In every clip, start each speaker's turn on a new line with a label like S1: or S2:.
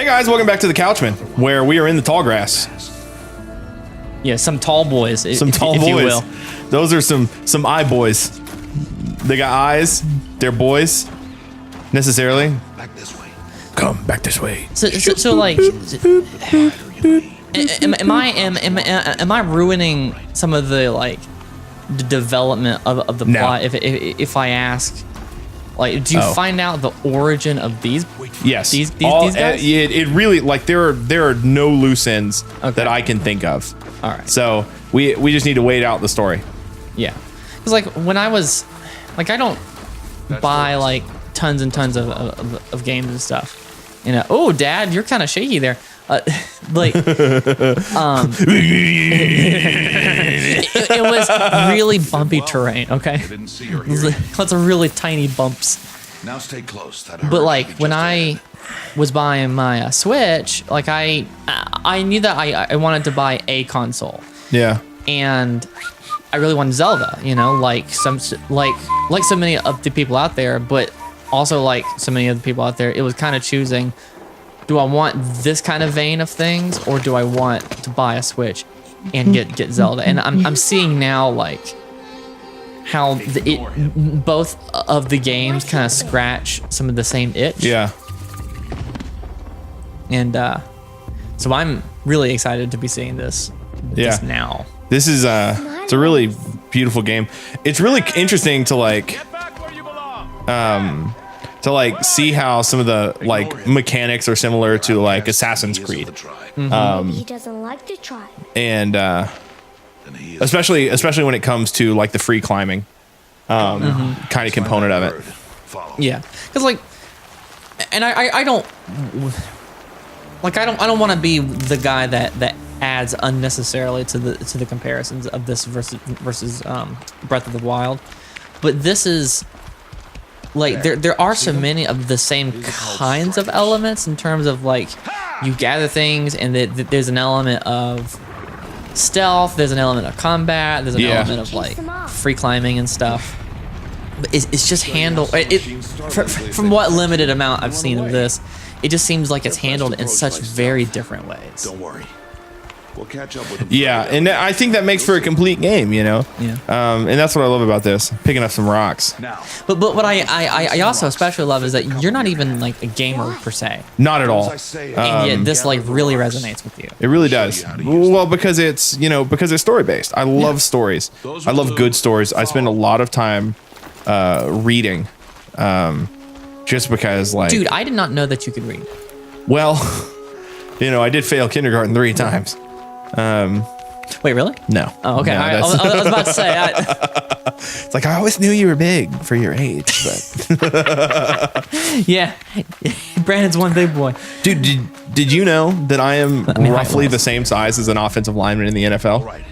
S1: Hey guys, welcome back to the Couchmen, where we are in the tall grass.
S2: Yeah, some tall boys.
S1: Some tall boys. You will. Those are some eye boys. They got eyes. They're boys. Necessarily. Back this way. Come back this way.
S2: So like, am I ruining some of the like the development of the plot if I ask? Like, do you find out the origin of these?
S1: Yes.
S2: These guys?
S1: It really, like, there are no loose ends that I can think of.
S2: All right.
S1: So we just need to wait out the story.
S2: Yeah. Because like when I was, like, I don't buy like tons and tons of games and stuff. You know, oh, Dad, you're kind of shaky there. Like, it was really bumpy terrain. Okay, lots of really tiny bumps.
S3: Now stay close.
S2: But like when I was buying my Switch, like I knew that I wanted to buy a console.
S1: Yeah.
S2: And I really wanted Zelda. You know, like so many of the people out there, but also like so many of the people out there, it was kind of choosing. Do I want this kind of vein of things, or do I want to buy a Switch and get Zelda? And I'm seeing now like how both of the games kind of scratch some of the same itch.
S1: Yeah.
S2: And so I'm really excited to be seeing this now.
S1: This is it's a really beautiful game. It's really interesting to like see how some of the like mechanics are similar to like Assassin's Creed.
S4: He doesn't like to try.
S1: And especially when it comes to like the free climbing kind of component of it.
S2: Yeah, because like, and I don't want to be the guy that adds unnecessarily to the comparisons of this versus Breath of the Wild, but this is. Like there are so many of the same kinds of elements in terms of like you gather things and there's an element of stealth, there's an element of combat, there's an element of like free climbing and stuff. But it's just handled from what limited amount I've seen of this, it just seems like it's handled in such very different ways.
S3: Don't worry. We'll catch up with them.
S1: Yeah, and I think that makes for a complete game, you know.
S2: Yeah.
S1: And that's what I love about this. Picking up some rocks.
S2: But what I also especially love is that you're not even like a gamer per se.
S1: Not at all.
S2: And yet this like really resonates with you.
S1: It really does. Well, because it's story based. I love stories. I love good stories. I spend a lot of time reading, just because like.
S2: Dude, I did not know that you could read.
S1: Well, I did fail kindergarten 3 times.
S2: Wait, really?
S1: No.
S2: Oh, okay.
S1: No,
S2: I was about to say.
S1: It's like I always knew you were big for your age, but
S2: yeah, Brandon's one big boy.
S1: Dude, did you know that I am roughly the same size as an offensive lineman in the NFL?
S3: Right.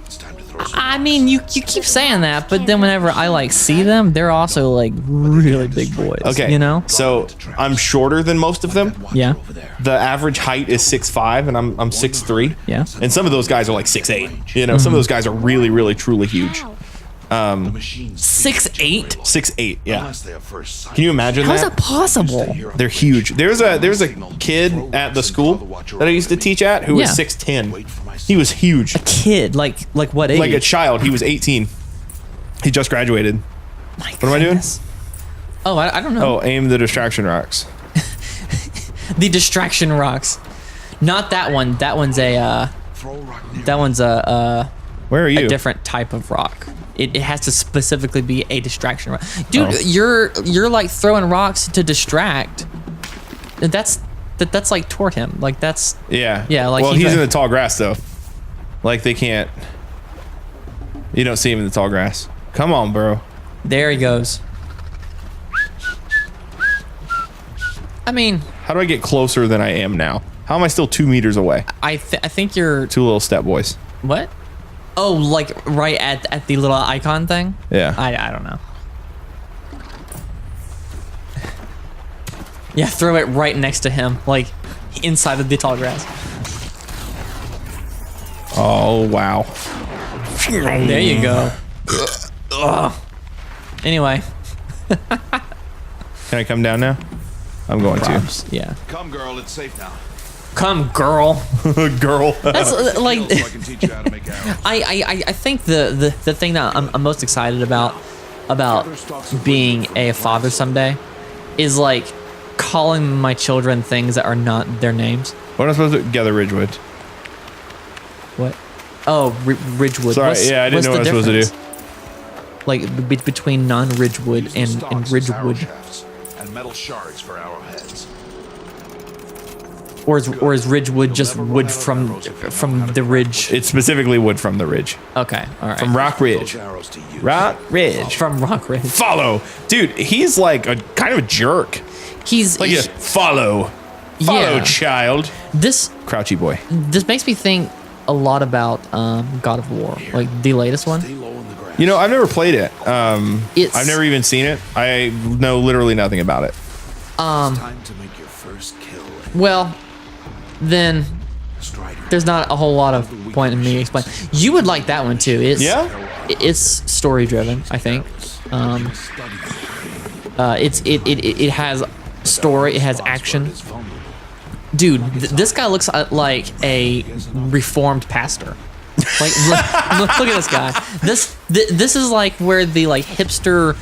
S3: It's time to throw some
S2: I mean, you keep saying that, but then whenever I like see them, they're also like really big boys.
S1: Okay,
S2: you know.
S1: So I'm shorter than most of them.
S2: Yeah.
S1: The average height is 6'5", and I'm 6'3".
S2: Yeah.
S1: And some of those guys are like 6'8". You know, some of those guys are really, really, truly huge.
S2: 6'8".
S1: 6'8". Yeah.
S3: unless they have first sight.
S1: Can you imagine
S2: How is
S1: that?
S2: that possible?
S1: They're huge. There's a kid at the school that I used to teach at who was 6'10". He was huge.
S2: A kid, like what age?
S1: Like a child. He was 18. He just graduated. What am I doing?
S2: Oh, I don't know.
S1: Oh, aim the distraction rocks.
S2: The distraction rocks. Not that one. That one's a. That one's a.
S1: Where are you?
S2: A different type of rock. It has to specifically be a distraction rock. Dude, you're like throwing rocks to distract. That's like toward him. Like that's.
S1: Yeah.
S2: Yeah. Like
S1: well, he's in the tall grass though. Like they can't. You don't see him in the tall grass. Come on, bro.
S2: There he goes. I mean,
S1: how do I get closer than I am now? How am I still 2 meters away?
S2: I think you're
S1: 2 little step boys.
S2: What? Oh, like right at the little icon thing?
S1: Yeah.
S2: I don't know. Yeah, throw it right next to him, like inside of the tall grass.
S1: Oh wow.
S2: There you go. Anyway.
S1: Can I come down now? I'm going
S2: props. Yeah.
S3: Come, girl. It's safe now.
S2: Come, girl.
S1: to. Girl.
S2: That's like.
S3: So I can teach you how to make arrows.
S2: I think the thing that I'm most excited about being a father someday is like calling my children things that are not their names.
S1: What am I supposed to gather Ridgewood?
S2: What? Oh, Ridgewood.
S1: Sorry, yeah, I didn't know what I was supposed to do.
S2: Like between non-Ridgewood
S3: Use
S2: and
S3: stalks as arrow
S2: Ridgewood,
S3: shafts and metal shards for arrowheads.
S2: or is Ridgewood just wood from the ridge?
S1: It's specifically wood from the ridge.
S2: Okay, all right.
S1: From Rock Ridge.
S3: Those arrows to use.
S1: Rock Ridge.
S2: From Rock Ridge.
S1: Follow. Dude, he's like a kind of a jerk.
S2: He's
S1: Like, just follow. Follow,
S2: Yeah.
S1: child.
S2: this
S1: Crouchy boy.
S2: makes me think a lot about God of War, like the latest one.
S3: Stay low in the grass.
S1: You know, I've never played it.
S2: It's
S1: I've never even seen it. I know literally nothing about it.
S3: Time to make your first kill.
S2: well, then
S3: Strider.
S2: there's not a whole lot of point in me explaining. You would like that one too. It's
S1: Yeah?
S2: It's story driven, I think. It has story. It has action. Dude, this guy looks like a reformed pastor. Like, look at this guy. This is like where the like hipster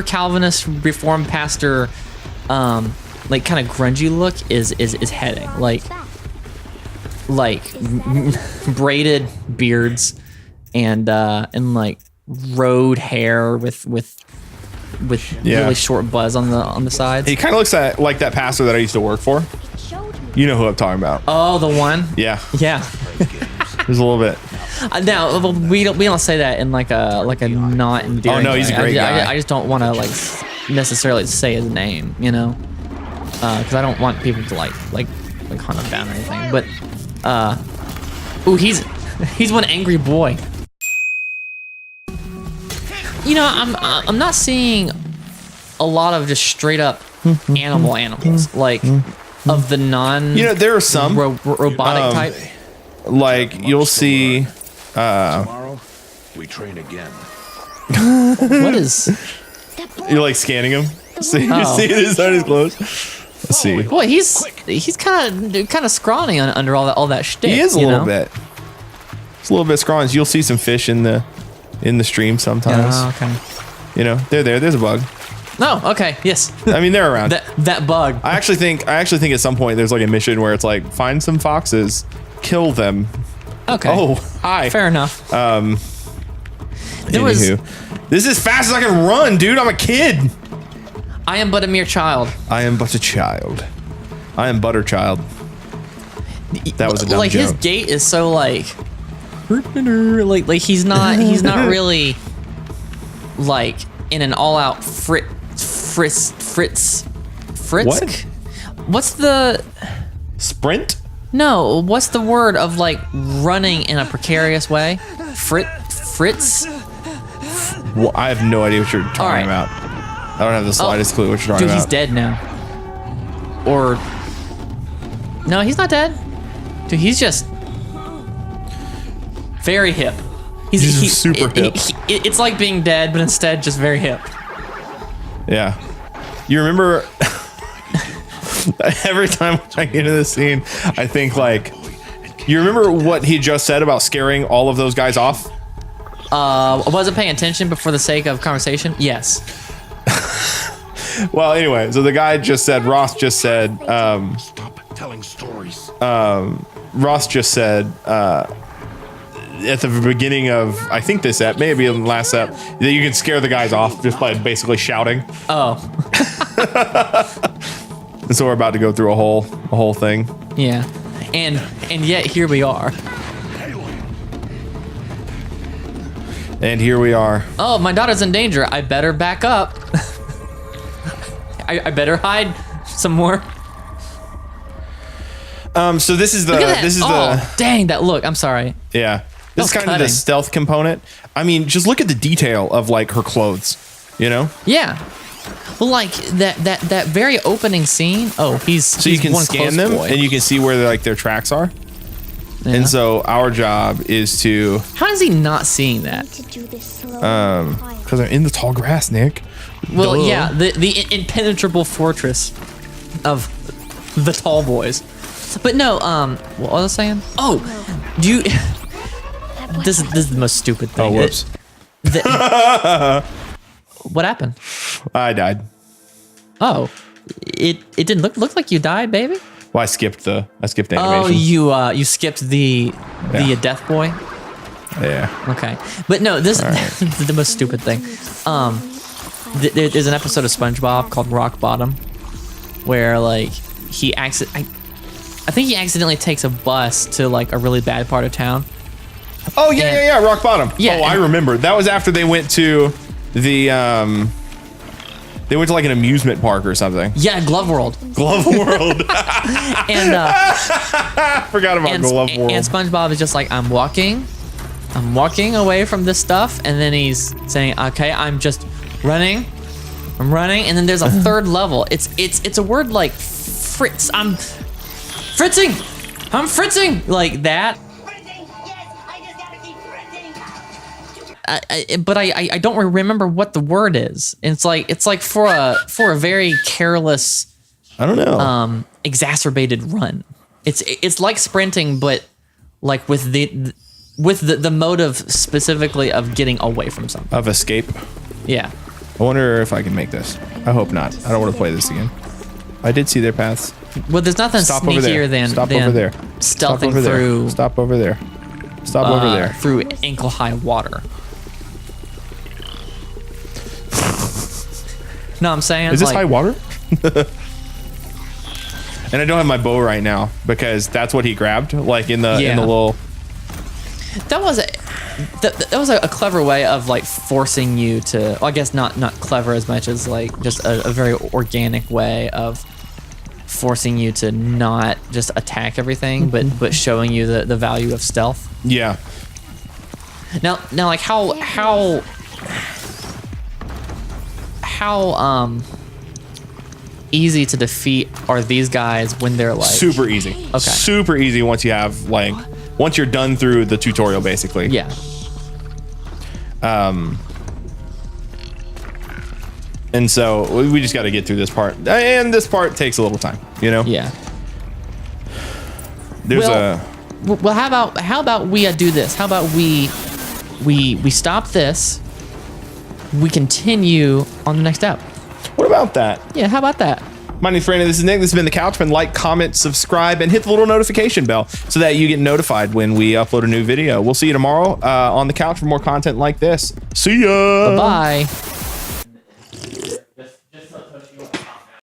S2: Calvinist reformed pastor, like kind of grungy look is heading. Like braided beards and like road hair with
S1: Yeah.
S2: really short buzz on the sides.
S1: He kind of looks like that pastor that I used to work for. You know who I'm talking about.
S2: Oh, the one.
S1: Yeah,
S2: Yeah.
S1: there's a little bit.
S2: Now we don't say that in like a not endearing.
S1: Oh, no, he's a
S2: way.
S1: great guy.
S2: I just don't want to like necessarily say his name, you know, because I don't want people to like hunt him down or anything. But ooh, he's one angry boy. You know, I'm not seeing a lot of just straight up animals like of the non.
S1: You know, there are some
S2: robotic type.
S1: like you'll see.
S3: Tomorrow, we train again.
S2: What is?
S1: You're like scanning him. See,
S2: Oh.
S1: you see his on his clothes. Let's see.
S2: Boy, he's kind of scrawny under all that shtick.
S1: He is a
S2: you
S1: little
S2: know?
S1: bit. It's a little bit scrawny. You'll see some fish in the stream sometimes.
S2: Oh, okay.
S1: You know, they're there. There's a bug.
S2: No, okay, yes.
S1: I mean, they're around.
S2: that bug.
S1: I actually think at some point there's like a mission where it's like find some foxes, kill them.
S2: Okay.
S1: Oh, hi.
S2: Fair enough. There was.
S1: Anywho, this is as fast as I can run, dude. I'm a kid.
S2: I am but a mere child.
S1: I am but a child. I am butter child. That was a dumb
S2: like
S1: joke.
S2: his gait is so like he's not really like in an all-out Fritz.
S1: What?
S2: What's the
S1: Sprint?
S2: no? What's the word of like running in a precarious way? Fritz.
S1: Well, I have no idea what you're talking
S2: right.
S1: about. I don't have the slightest clue what you're talking
S2: Dude,
S1: about.
S2: he's dead now. Or no, he's not dead. Dude, he's just very hip.
S1: He's super hip.
S2: It's like being dead, but instead just very hip.
S1: Yeah. You remember every time I get into this scene, I think like, you remember what he just said about scaring all of those guys off?
S2: I wasn't paying attention, but for the sake of conversation, yes.
S1: Well, anyway, so the guy just said, Ross just said,
S3: Stop telling stories.
S1: Ross just said, at the beginning of, I think this ep, maybe in the last ep, that you can scare the guys off just by basically shouting.
S2: Oh,
S1: And so we're about to go through a whole thing.
S2: yeah. And yet here we are.
S1: And here we are.
S2: Oh, my daughter's in danger. I better back up. I better hide some more.
S1: So this is the,
S2: Look at that.
S1: this is
S2: oh, dang, that look. I'm sorry.
S1: yeah. This is
S2: That was
S1: kind of the
S2: cutting.
S1: stealth component. I mean, just look at the detail of like her clothes, you know?
S2: Yeah. Well, like that very opening scene. Oh,
S1: So you can scan them and you can see where like their tracks are.
S2: Yeah.
S1: And so our job is to,
S2: How is he not seeing that?
S4: To do this slowly and quietly.
S1: Because they're in the tall grass, Nick.
S2: Well,
S1: Duh.
S2: yeah, the impenetrable fortress of the tall boys. But no, what was I saying? Oh, do you? This is the most stupid thing.
S1: Oh, whoops.
S2: What happened?
S1: I died.
S2: Oh, it didn't look like you died, baby.
S1: Well, I skipped animation.
S2: Oh, you skipped the death boy.
S1: Yeah.
S2: Okay, but no, this is the most stupid thing. There's an episode of SpongeBob called Rock Bottom, where like I think he accidentally takes a bus to like a really bad part of town.
S1: Oh yeah, Rock Bottom.
S2: Yeah,
S1: Oh, I remember. That was after they went to the they went to like an amusement park or something.
S2: Yeah, Glove World.
S1: Glove World.
S2: And
S1: Forgot about Glove World.
S2: And SpongeBob is just like, I'm walking away from this stuff, and then he's saying, okay, I'm just running, and then there's a third level. It's a word like fritz. I'm fritzing like that. But I don't remember what the word is. And it's like for a very careless,
S1: I don't know.
S2: Exacerbated run. It's like sprinting, but like with the motive specifically of getting away from something.
S1: Of escape.
S2: Yeah.
S1: I wonder if I can make this. I hope not. I don't want to play this again. I did see their paths.
S2: Well, there's nothing
S1: Stop over there.
S2: sneakier than
S1: Stop over there.
S2: stealthing
S1: Stop over there.
S2: through
S1: Stop over there. Stop over there.
S2: through ankle high water. No, I'm saying,
S1: Is this
S2: like,
S1: high water? And I don't have my bow right now because that's what he grabbed, like in the little.
S2: That was a clever way of like forcing you to. Well, I guess not clever as much as like just a very organic way of forcing you to not just attack everything, but showing you the value of stealth.
S1: Yeah.
S2: Now, like how easy to defeat are these guys when they're like
S1: Super easy.
S2: Okay.
S1: Super easy once you have once you're done through the tutorial, basically.
S2: Yeah.
S1: And so we just got to get through this part, and this part takes a little time, you know.
S2: Yeah.
S1: There's
S2: Well, how about we do this? How about we stop this? We continue on the next step.
S1: What about that?
S2: Yeah, how about that?
S1: My name's Brandon. This is Nick. This has been the Couchmen. Like, comment, subscribe, and hit the little notification bell so that you get notified when we upload a new video. We'll see you tomorrow on the couch for more content like this. See ya.
S2: Bye-bye.